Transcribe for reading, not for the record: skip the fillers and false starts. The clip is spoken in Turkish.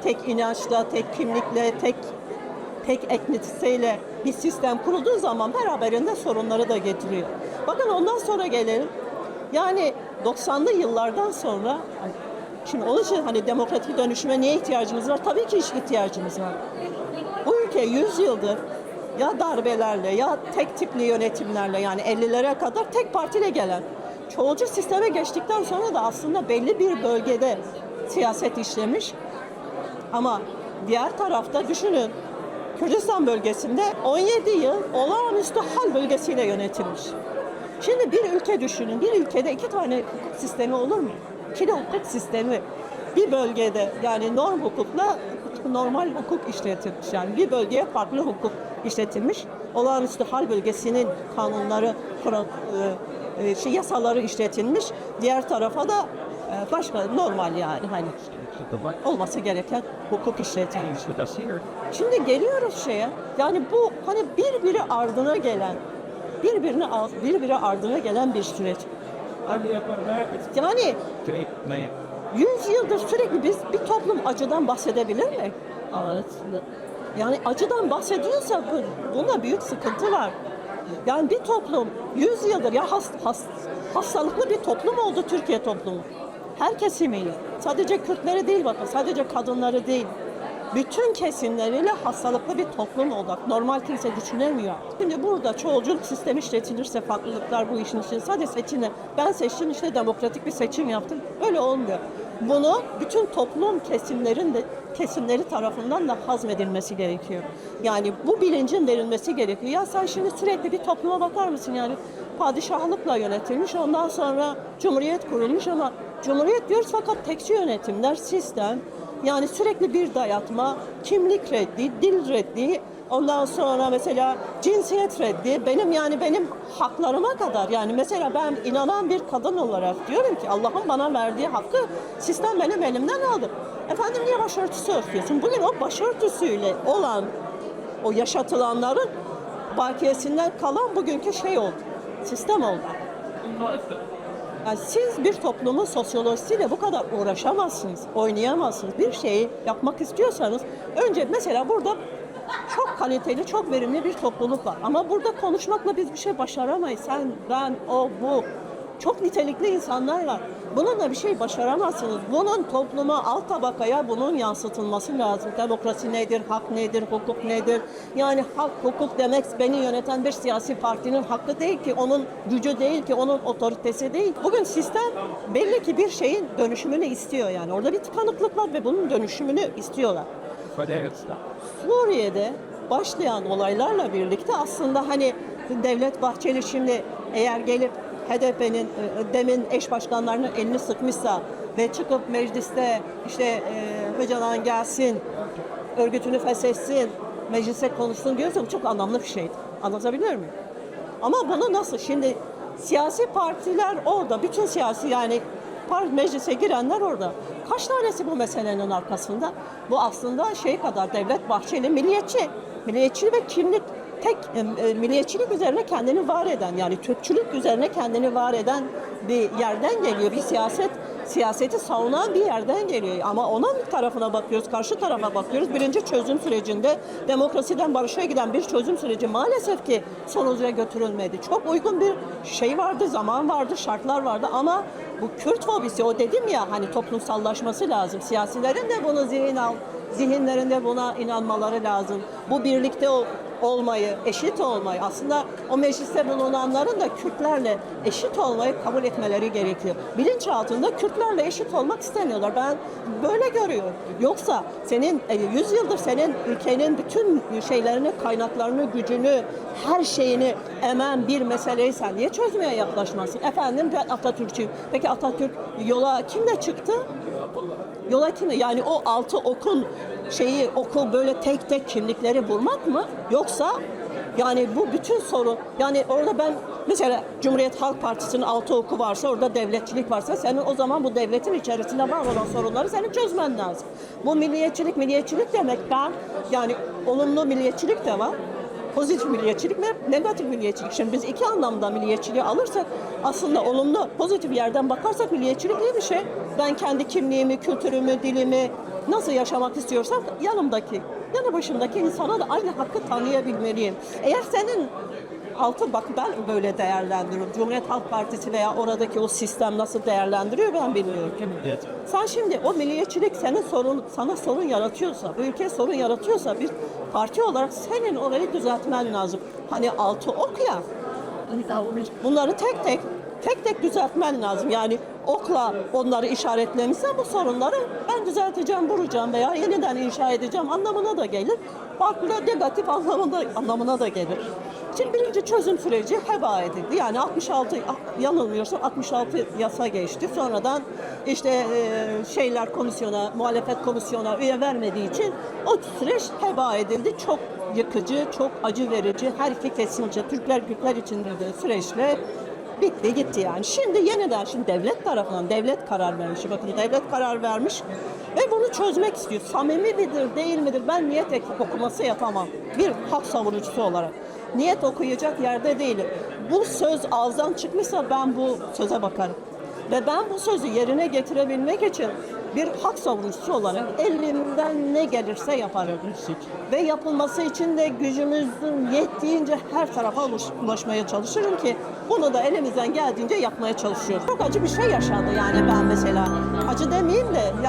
tek inançla, tek kimlikle, tek etnisiteyle bir sistem kurulduğu zaman beraberinde sorunları da getiriyor. Bakın ondan sonra gelelim. Yani 90'lı yıllardan sonra, şimdi onun için hani demokratik dönüşüme niye ihtiyacımız var? Tabii ki ihtiyacımız var. Bu ülke 100 yıldır ya darbelerle ya tek tipli yönetimlerle, yani 50'lere kadar tek partiyle gelen çoğulcu sisteme geçtikten sonra da aslında belli bir bölgede siyaset işlemiş. Ama diğer tarafta düşünün, Kürdistan bölgesinde 17 yıl olağanüstü hal bölgesiyle yönetilmiş. Şimdi bir ülke düşünün, bir ülkede iki tane hukuk sistemi olur mu? İki de hukuk sistemi bir bölgede, yani norm hukukla normal hukuk işletilmiş. Yani bir bölgeye farklı hukuk işletilmiş. Olağanüstü hal bölgesinin kanunları, yasaları işletilmiş. Diğer tarafa da başka normal, yani hani olması gereken hukuk işletilmiş. Şimdi geliyoruz şeye, yani bu hani birbiri ardına gelen, birbiri ardına gelen bir süreç. Yani 100 yıldır sürekli biz bir toplum acıdan bahsedebilir mi? Yani acıdan bahsediyorsa bunda büyük sıkıntı var. Yani bir toplum 100 yıldır ya hastalıklı bir toplum oldu Türkiye toplumu. Her kesimiyle. Sadece Kürtleri değil, bakın sadece kadınları değil. Bütün kesimleriyle hastalıklı bir toplum oldu. Normal kimse düşünemiyor. Şimdi burada çoğulculuk sistemi işletilirse, farklılıklar bu işin için sadece seçimle, ben seçtim işte demokratik bir seçim yaptım. Öyle olmuyor. Bunu bütün toplum kesimleri tarafından da hazmedilmesi gerekiyor. Yani bu bilincin verilmesi gerekiyor. Ya sen şimdi sürekli bir topluma bakar mısın, yani padişahlıkla yönetilmiş, ondan sonra cumhuriyet kurulmuş ama cumhuriyet diyoruz fakat tekçi yönetimler, sistem, yani sürekli bir dayatma, kimlik reddi, dil reddi, ondan sonra mesela cinsiyet reddi, benim haklarıma kadar, yani mesela ben inanan bir kadın olarak diyorum ki Allah'ın bana verdiği hakkı sistem benim elimden aldı. Efendim niye başörtüsü örtüyorsun? Bugün o başörtüsüyle olan, o yaşatılanların bakiyesinden kalan bugünkü şey oldu, sistem oldu. Yani siz bir toplumun sosyolojisiyle bu kadar uğraşamazsınız, oynayamazsınız. Bir şeyi yapmak istiyorsanız önce mesela burada çok kaliteli, çok verimli bir topluluk var. Ama burada konuşmakla biz bir şey başaramayız. Sen, ben, o, bu. Çok nitelikli insanlar var. Bununla bir şey başaramazsınız. Bunun topluma, alt tabakaya bunun yansıtılması lazım. Demokrasi nedir, hak nedir, hukuk nedir? Yani hak, hukuk demek beni yöneten bir siyasi partinin hakkı değil ki, onun gücü değil ki, onun otoritesi değil. Bugün sistem belli ki bir şeyin dönüşümünü istiyor yani. Orada bir tıkanıklık var ve bunun dönüşümünü istiyorlar. Suriye'de başlayan olaylarla birlikte aslında hani Devlet Bahçeli şimdi eğer gelip HDP'nin demin eş başkanlarının elini sıkmışsa ve çıkıp mecliste işte Öcalan gelsin, örgütünü feshetsin, meclise konuşsun diyorsa bu çok anlamlı bir şeydi. Anlatabiliyor muyum? Ama bunu nasıl? Şimdi siyasi partiler orada, bütün siyasi yani meclise girenler orada. Kaç tanesi bu meselenin arkasında? Bu aslında şey kadar Devlet Bahçeli milliyetçi ve kimlik. Milliyetçilik üzerine kendini var eden, yani Türkçülük üzerine kendini var eden bir yerden geliyor. Bir siyaseti savunan bir yerden geliyor. Ama onun tarafına bakıyoruz, karşı tarafa bakıyoruz. Birinci çözüm sürecinde demokrasiden barışa giden bir çözüm süreci maalesef ki sonuca götürülmedi. Çok uygun bir şey vardı, zaman vardı, şartlar vardı ama bu Kürt fobisi, o dedim ya hani toplumsallaşması lazım. Siyasilerin de bunu zihinlerinde buna inanmaları lazım. Bu birlikte olmayı, eşit olmayı, aslında o mecliste bulunanların da Kürtlerle eşit olmayı kabul etmeleri gerekiyor. Bilinçaltında Kürtlerle eşit olmak istemiyorlar. Ben böyle görüyorum. Yoksa senin 100 yıldır senin ülkenin bütün şeylerini, kaynaklarını, gücünü, her şeyini emen bir meseleyi sen niye çözmeye yaklaşmasın? Efendim ben Atatürkçüyüm. Peki Atatürk yola kimle çıktı? Yola kimle? Yani o altı okun oku böyle tek tek kimlikleri bulmak mı? Yoksa yani bu bütün sorun, yani orada ben mesela Cumhuriyet Halk Partisi'nin altı oku varsa, orada devletçilik varsa senin o zaman bu devletin içerisinde var olan sorunları senin çözmen lazım. Bu milliyetçilik demek yani olumlu milliyetçilik de var. Pozitif milliyetçilik mi, negatif milliyetçilik. Şimdi biz iki anlamda milliyetçiliği alırsak aslında olumlu, pozitif yerden bakarsak milliyetçilik iyi bir şey. Ben kendi kimliğimi, kültürümü, dilimi nasıl yaşamak istiyorsam yanımdaki, yanı başımdaki insana da aynı hakkı tanıyabilmeliyim. Eğer senin bak ben böyle değerlendiriyorum. Cumhuriyet Halk Partisi veya oradaki o sistem nasıl değerlendiriyor ben bilmiyorum. Evet. Sen şimdi o milliyetçilik sana sorun yaratıyorsa, bu ülkeye sorun yaratıyorsa bir parti olarak senin orayı düzeltmen lazım. Hani altı ok ya. Bunları tek tek düzeltmen lazım. Yani okla onları işaretlemişsen bu sorunları ben düzelteceğim, vuracağım veya yeniden inşa edeceğim anlamına da gelir. Farklı negatif anlamına da gelir. Şimdi birinci çözüm süreci heba edildi. Yani 66, yanılmıyorsam 66 yasa geçti. Sonradan işte şeyler komisyona, muhalefet komisyona üye vermediği için o süreç heba edildi. Çok yıkıcı, çok acı verici, her iki kesince Türkler için de süreçle bitti gitti yani. Şimdi yeniden devlet tarafından devlet karar vermiş. Bakın devlet karar vermiş ve bunu çözmek istiyor. Samimi midir değil midir? Ben niyet okuması yapamam. Bir hak savunucusu olarak. Niyet okuyacak yerde değilim. Bu söz ağızdan çıkmışsa ben bu söze bakarım. Ve ben bu sözü yerine getirebilmek için bir hak savunucusu olarak elimden ne gelirse yaparım. Ve yapılması için de gücümüzün yettiğince her tarafa ulaşmaya çalışırım ki bunu da elimizden geldiğince yapmaya çalışıyoruz. Çok acı bir şey yaşandı yani ben mesela. Acı demeyeyim de